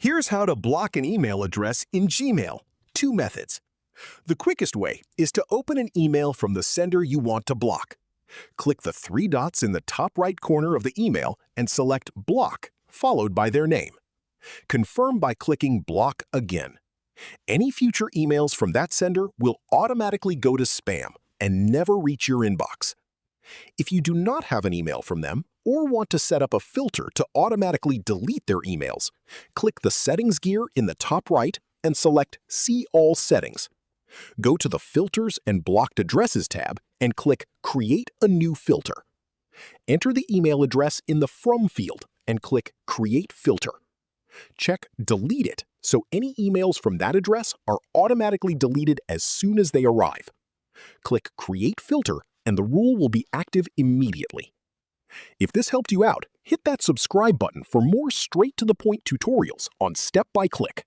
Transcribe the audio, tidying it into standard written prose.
Here's how to block an email address in Gmail. Two methods. The quickest way is to open an email from the sender you want to block. Click the three dots in the top right corner of the email and select Block, followed by their name. Confirm by clicking Block again. Any future emails from that sender will automatically go to spam and never reach your inbox. If you do not have an email from them or want to set up a filter to automatically delete their emails, click the Settings gear in the top right and select See All Settings. Go to the Filters and Blocked Addresses tab and click Create a New Filter. Enter the email address in the From field and click Create Filter. Check Delete It so any emails from that address are automatically deleted as soon as they arrive. Click Create Filter and the rule will be active immediately. If this helped you out, hit that subscribe button for more straight-to-the-point tutorials on Step by Click.